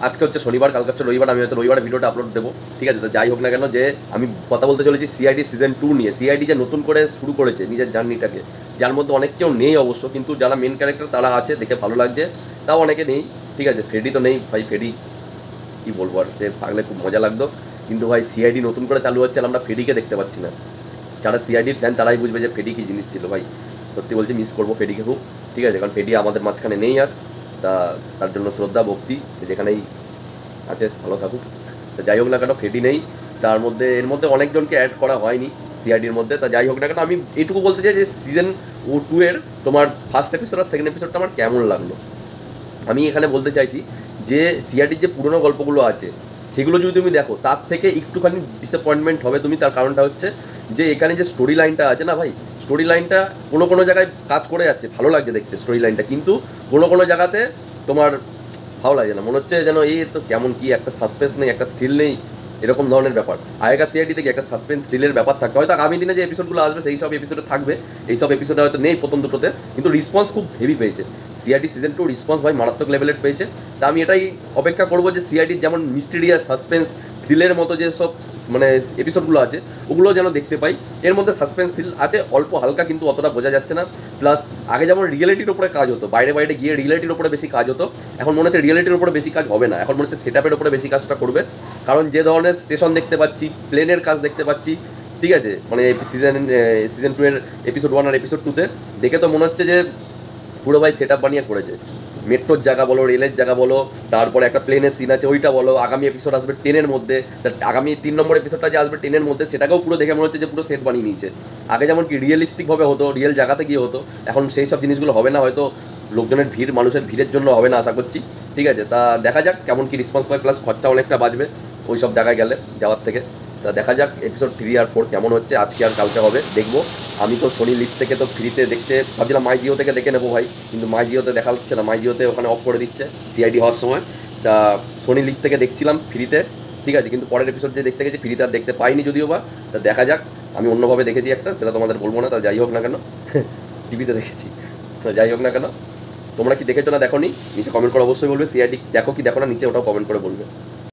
আজকে হচ্ছে শনিবার, কালকে হচ্ছে রবিবার, আমি হয়তো রবিবারে ভিডিওটা আপলোড দেবো, ঠিক আছে। তো যাই হোক না কেন, যে আমি কথা বলতে চলেছি সিআইডি সিজন 2 নিয়ে। সিআইডি যে নতুন করে শুরু করেছে নিজের জার্নিটাকে, যার মধ্যে অনেক কেউ নেই অবশ্য, কিন্তু যারা মেন ক্যারেক্টার তারা আছে, দেখে ভালো লাগছে। তাও অনেকে নেই, ঠিক আছে। ফেডি তো নেই ভাই, ফেডি কী বলবো আর, সে থাকলে খুব মজা লাগতো। কিন্তু ভাই সিআইডি নতুন করে চালু হচ্ছে, আমরা ফেডিকে দেখতে পাচ্ছি না। যারা সিআইডির ফ্যান তারাই বুঝবে যে ফেডি কী জিনিস ছিল ভাই। সত্যি বলছি, মিস করবো ফেডিকে খুব, ঠিক আছে। কারণ ফেডি আমাদের মাঝখানে নেই আর, তার জন্য শ্রদ্ধা ভক্তি, সে যেখানেই আছে ভালো থাকুক। তো যাই হোক না কেন, ফেডি নেই, তার মধ্যে এর মধ্যে অনেকজনকে অ্যাড করা হয়নি সিআইডির মধ্যে। তা যাই হোক না কেন, আমি এইটুকু বলতে চাই যে সিজন 2 এর তোমার ফার্স্ট এপিসোড আর সেকেন্ড এপিসোডটা আমার কেমন লাগলো। আমি এখানে বলতে চাইছি যে সিআইডির যে পুরোনো গল্পগুলো আছে সেগুলো যদি তুমি দেখো, তার থেকে একটুখানি ডিসঅ্যাপয়েন্টমেন্ট হবে তুমি। তার কারণটা হচ্ছে যে এখানে যে স্টোরি লাইনটা আছে না ভাই, স্টোরি লাইনটা কোনো কোনো জায়গায় কাজ করে যাচ্ছে, ভালো লাগছে দেখতে স্টোরি লাইনটা, কিন্তু কোনো কোনো জায়গাতে তোমার ভালো লাগে না, মনে হচ্ছে যেন এই তো কেমন কি একটা সাসপেন্স নেই, একটা থ্রিল নেই, এরকম ধরনের ব্যাপার। আগেকার সিআইডি থেকে একটা সাসপেন্স থ্রিলের ব্যাপার থাকবে, হয়তো আগামী দিনে যে এপিসোডগুলো আসবে সেই সব এপিসোডে থাকবে, এই সব এপিসোডে হয়তো নেই প্রথম দুটোতে, কিন্তু রেসপন্স খুব হেভি পেয়েছে সিআইডি সিজন 2 রেসপন্স ভাই মারাত্মক লেভেলের পেয়েছে। তা আমি এটাই অপেক্ষা করবো যে সিআইডির যেমন মিস্টিরিয়াস সাসপেন্স থ্রিলের মতো যে সব মানে এপিসোডগুলো আছে ওগুলো যেন দেখতে পাই। এর মধ্যে সাসপেন্স থ্রিল আছে অল্প হালকা, কিন্তু অতটা বোঝা যাচ্ছে না। প্লাস আগে যেমন রিয়েলিটির উপরে কাজ হতো, বাইরে বাইরে গিয়ে রিয়েলিটির উপরে বেশি কাজ হতো, এখন মনে হচ্ছে রিয়েলিটির উপরে বেশি কাজ হবে না, এখন মনে হচ্ছে সেটআপের উপরে বেশি কাজটা করবে। কারণ যে ধরনের স্টেশন দেখতে পাচ্ছি, প্লেনের কাজ দেখতে পাচ্ছি, ঠিক আছে, মানে সিজন 2 এর এপিসোড 1 আর এপিসোড 2-তে দেখে তো মনে হচ্ছে যে পুরো ভাই সেটআপ বানিয়ে করেছে। মেট্রোর জায়গা বলো, রেলের জায়গা বলো, তারপরে একটা প্লেনের সিন আছে ওইটা বলো, আগামী এপিসোড আসবে ট্রেনের মধ্যে, আগামী 3 নম্বর এপিসোডটা যে আসবে ট্রেনের মধ্যে, সেটাকেও পুরো দেখে মনে হচ্ছে যে পুরো সেট বানিয়ে নিয়েছে। আগে যেমন কি রিয়েলিস্টিকভাবে হতো, রিয়েল জায়গাতে গিয়ে হতো, এখন সেই সব জিনিসগুলো হবে না, হয়তো লোকজনের ভিড়, মানুষের ভিড়ের জন্য হবে না আশা করছি, ঠিক আছে। তা দেখা যাক কেমন কি রেসপন্স পায়, প্লাস খরচা অনেকটা বাঁচবে ওই সব জায়গায় গেলে যাওয়ার থেকে। তা দেখা যাক এপিসোড 3 আর 4 কেমন হচ্ছে, আজকে আর কালকে হবে দেখবো। আমি তো সোনি লিভ থেকে তো ফ্রিতে দেখতে ভাবছিলাম, মাই জিও থেকে দেখে নেবো ভাই, কিন্তু মাই জিওতে দেখা হচ্ছে না, মাই জিওতে ওখানে অফ করে দিচ্ছে সিআইডি হওয়ার সময়। তা সোনি লিভ থেকে দেখছিলাম ফ্রিতে, ঠিক আছে, কিন্তু পরের এপিসোড যে দেখতে গেছি ফ্রিতে আর দেখতে পাইনি যদিও বা। তা দেখা যাক, আমি অন্যভাবে দেখেছি একটা, সেটা তোমাদের বলবো না। তা যাই হোক না কেন, টিভিতে দেখেছি। তো যাই হোক না কেন, তোমরা কি দেখেছো না দেখো নি, নিচে কমেন্ট করে অবশ্যই বলবে। সিআইডি দেখো কি দেখো না, নিচে ওটাও কমেন্ট করে বলবে।